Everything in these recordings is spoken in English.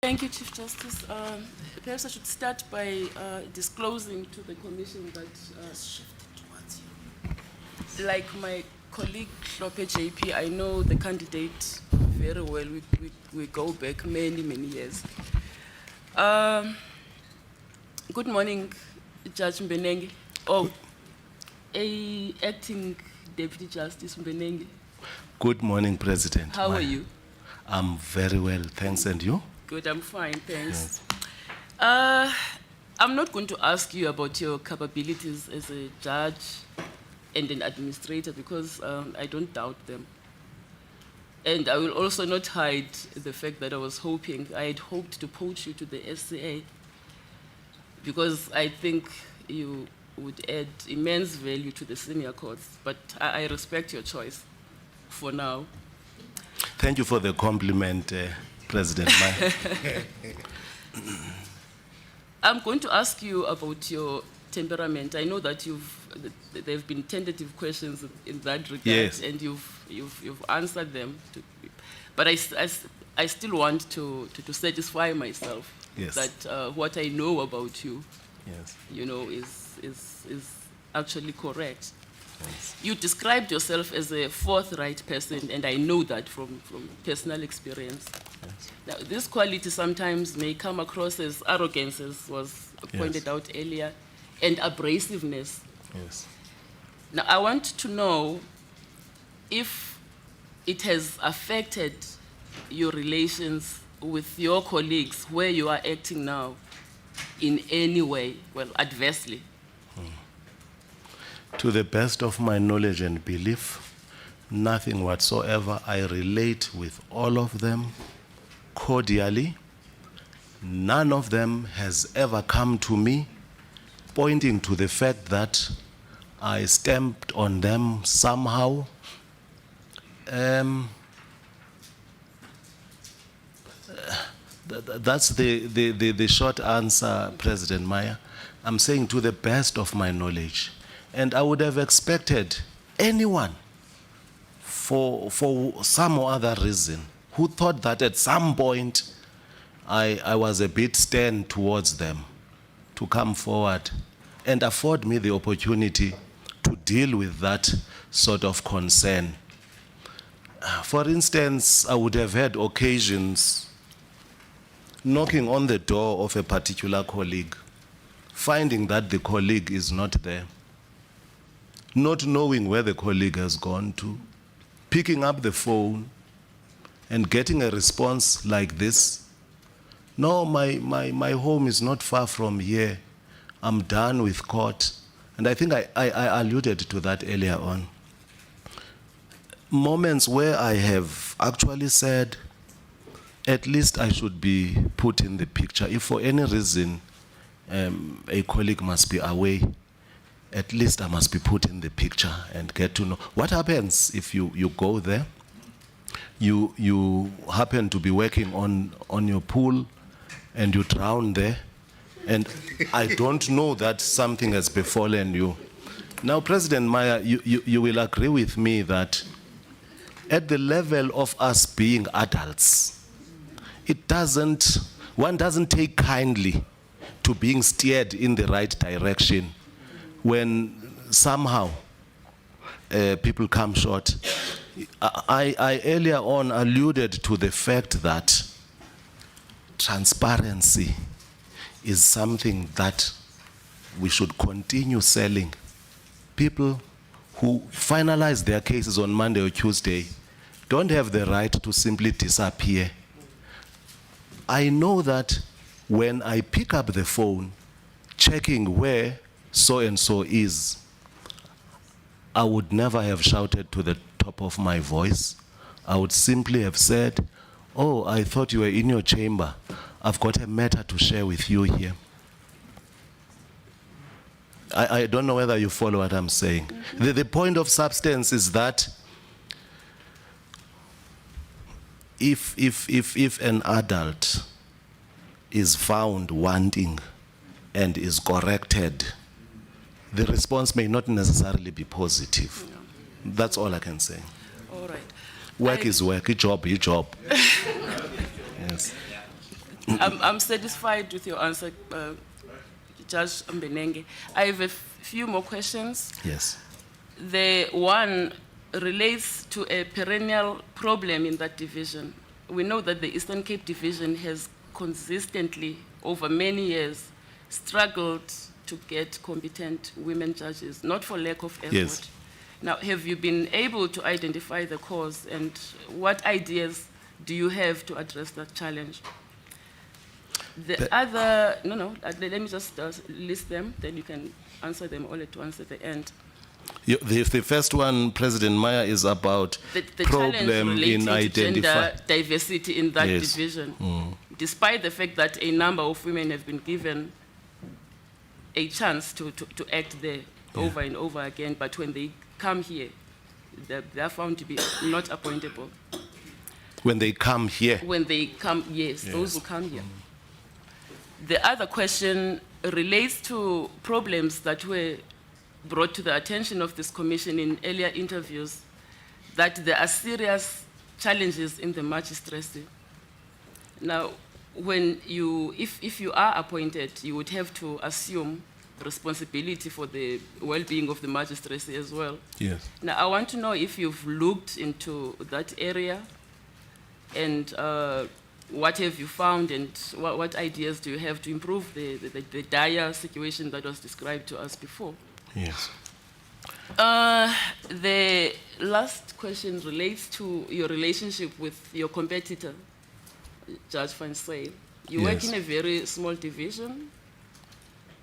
Thank you, Chief Justice. Perhaps I should start by disclosing to the Commission that, like my colleague Lope JP, I know the candidate very well. We go back many, many years. Good morning, Judge Mbenenge. Oh, Acting Deputy Justice Mbenenge. Good morning, President. How are you? I'm very well, thanks. And you? Good, I'm fine, thanks. Yes. I'm not going to ask you about your capabilities as a judge and an administrator because I don't doubt them. And I will also not hide the fact that I had hoped to poach you to the SCA because I think you would add immense value to the senior courts, but I respect your choice for now. Thank you for the compliment, President Maya. I'm going to ask you about your temperament. I know that there have been tentative questions in that regard, yes, and you've answered them. But I still want to satisfy myself, yes, that what I know about you, yes, you know, is actually correct. Yes. You described yourself as a forthright person, and I know that from personal experience. Yes. Now, this quality sometimes may come across as arrogance, as was pointed, yes, out earlier, and abrasiveness. Yes. Now, I want to know if it has affected your relations with your colleagues where you are acting now in any way, well, adversely. To the best of my knowledge and belief, nothing whatsoever. I relate with all of them cordially. None of them has ever come to me pointing to the fact that I stamped on them somehow. That's the short answer, President Maya. I'm saying to the best of my knowledge. And I would have expected anyone, for some or other reason, who thought that at some point I was a bit stern towards them, to come forward and afford me the opportunity to deal with that sort of concern. For instance, I would have had occasions knocking on the door of a particular colleague, finding that the colleague is not there, not knowing where the colleague has gone to, picking up the phone and getting a response like this. No, my home is not far from here. I'm done with court. And I think I alluded to that earlier on. Moments where I have actually said, at least I should be put in the picture. If for any reason a colleague must be away, at least I must be put in the picture and get to know. What happens if you go there, you happen to be working on your pool and you drown there, and I don't know that something has befallen you. Now, President Maya, you will agree with me that at the level of us being adults, one doesn't take kindly to being steered in the right direction when somehow people come short. I earlier on alluded to the fact that transparency is something that we should continue selling. People who finalize their cases on Monday or Tuesday don't have the right to simply disappear. I know that when I pick up the phone, checking where so-and-so is, I would never have shouted to the top of my voice. I would simply have said, oh, I thought you were in your chamber. I've got a matter to share with you here. I don't know whether you follow what I'm saying. Mm-hmm. The point of substance is that if an adult is found wanting and is corrected, the response may not necessarily be positive. Yeah. That's all I can say. All right. Work is work, job is job. Yes. I'm satisfied with your answer, Judge Mbenenge. I have a few more questions. Yes. The one relates to a perennial problem in that division. We know that the Eastern Cape Division has consistently, over many years, struggled to get competent women judges, not for lack of effort. Yes. Now, have you been able to identify the cause, and what ideas do you have to address that challenge? Let me just list them, then you can answer them all at once at the end. The first one, President Maya, is about the problem in identifying gender diversity in that division. Despite the fact that a number of women have been given a chance to act there over and over again, but when they come here, they are found to be not appointable. When they come here? When they come, yes. Those who come here. The other question relates to problems that were brought to the attention of this commission in earlier interviews, that there are serious challenges in the magistracy. Now, if you are appointed, you would have to assume responsibility for the well-being of the magistracy as well. Yes. Now, I want to know if you've looked into that area, and what have you found, and what ideas do you have to improve the dire situation that was described to us before? Yes. The last question relates to your relationship with your competitor, Judge Van Zyl. You work in a very small division,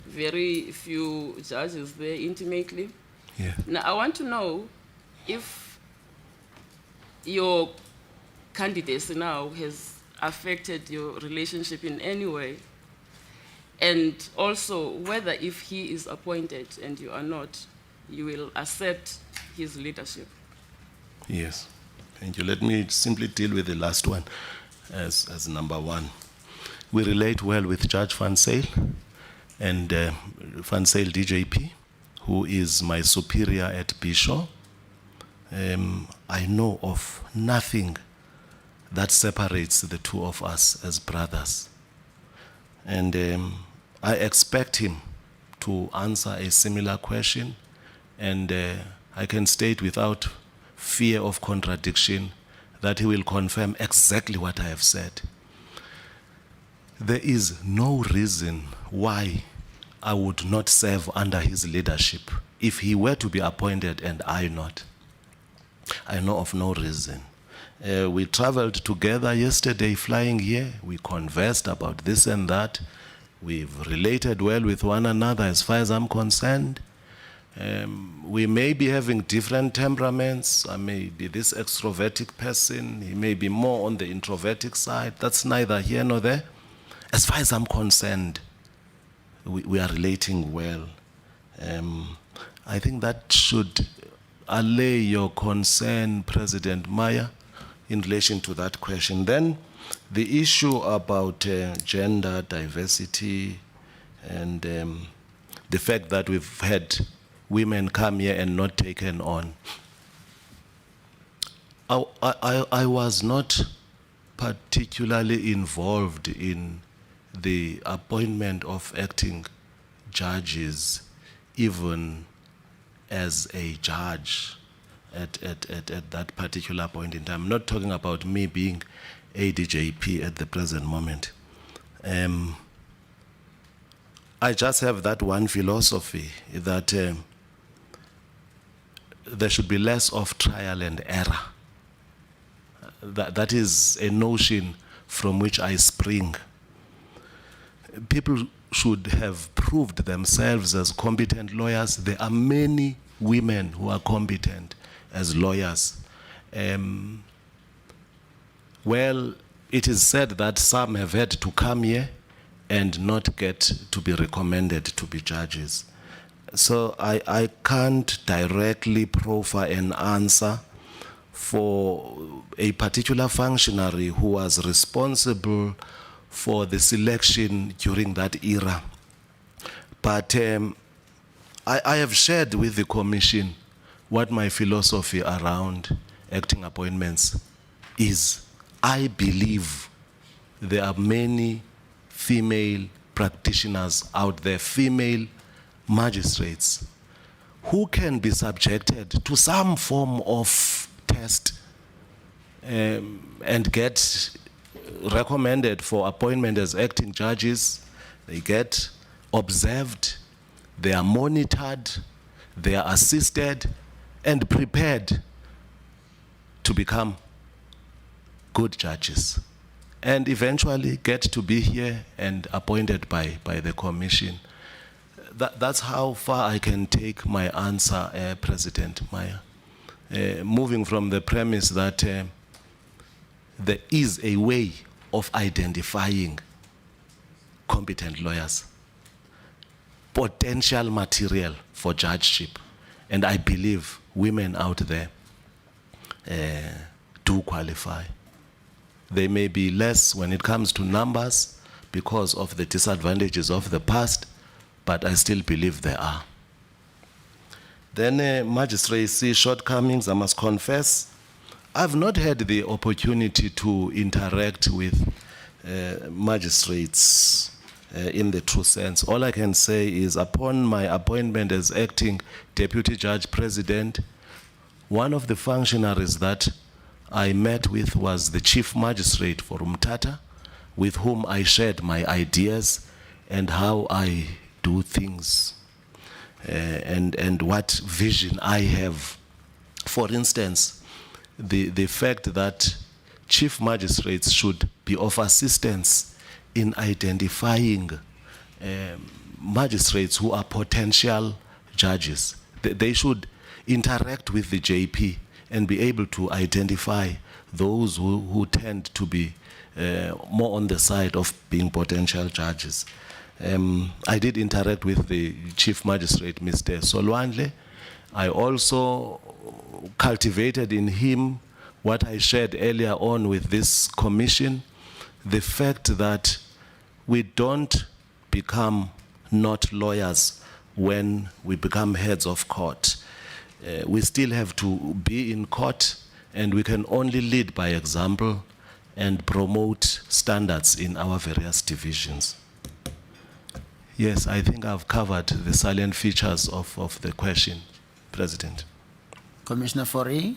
very few judges there intimately. Yeah. Now, I want to know if your candidacy now has affected your relationship in any way, and also whether if he is appointed and you are not, you will accept his leadership. Yes. Thank you. Let me simply deal with the last one as number one. We relate well with Judge Van Zyl and Van Zyl DJP, who is my superior at Bisho. I know of nothing that separates the two of us as brothers. And I expect him to answer a similar question, and I can state without fear of contradiction that he will confirm exactly what I have said. There is no reason why I would not serve under his leadership if he were to be appointed and I not. I know of no reason. We traveled together yesterday flying here. We conversed about this and that. We've related well with one another as far as I'm concerned. We may be having different temperaments. I may be this extrovertic person. He may be more on the introvertic side. That's neither here nor there. As far as I'm concerned, we are relating well. I think that should allay your concern, President Maya, in relation to that question. Then the issue about gender diversity and the fact that we've had women come here and not taken on. I was not particularly involved in the appointment of acting judges, even as a judge at that particular point in time. I'm not talking about me being a DJP at the present moment. I just have that one philosophy that there should be less of trial and error. That is a notion from which I spring. People should have proved themselves as competent lawyers. There are many women who are competent as lawyers. Well, it is said that some have had to come here and not get to be recommended to be judges. So I can't directly proffer an answer for a particular functionary who was responsible for the selection during that era. But I have shared with the Commission what my philosophy around acting appointments is. I believe there are many female practitioners out there, female magistrates, who can be subjected to some form of test and get recommended for appointment as acting judges. They get observed, they are monitored, they are assisted and prepared to become good judges, and eventually get to be here and appointed by the commission. That's how far I can take my answer, President Maya. Moving from the premise that there is a way of identifying competent lawyers, potential material for judgeship, and I believe women out there do qualify. They may be less when it comes to numbers because of the disadvantages of the past, but I still believe there are. Then magistracy shortcomings, I must confess, I've not had the opportunity to interact with magistrates in the true sense. All I can say is upon my appointment as acting deputy judge president, one of the functionaries that I met with was the chief magistrate for Umtata, with whom I shared my ideas and how I do things and what vision I have. For instance, the fact that chief magistrates should be of assistance in identifying magistrates who are potential judges. They should interact with the JP and be able to identify those who tend to be more on the side of being potential judges. I did interact with the Chief Magistrate, Mr. Solwandle. I also cultivated in him what I shared earlier on with this commission, the fact that we don't become not lawyers when we become heads of court. We still have to be in court, and we can only lead by example and promote standards in our various divisions. Yes, I think I've covered the salient features of the question, President. Commissioner Fourie.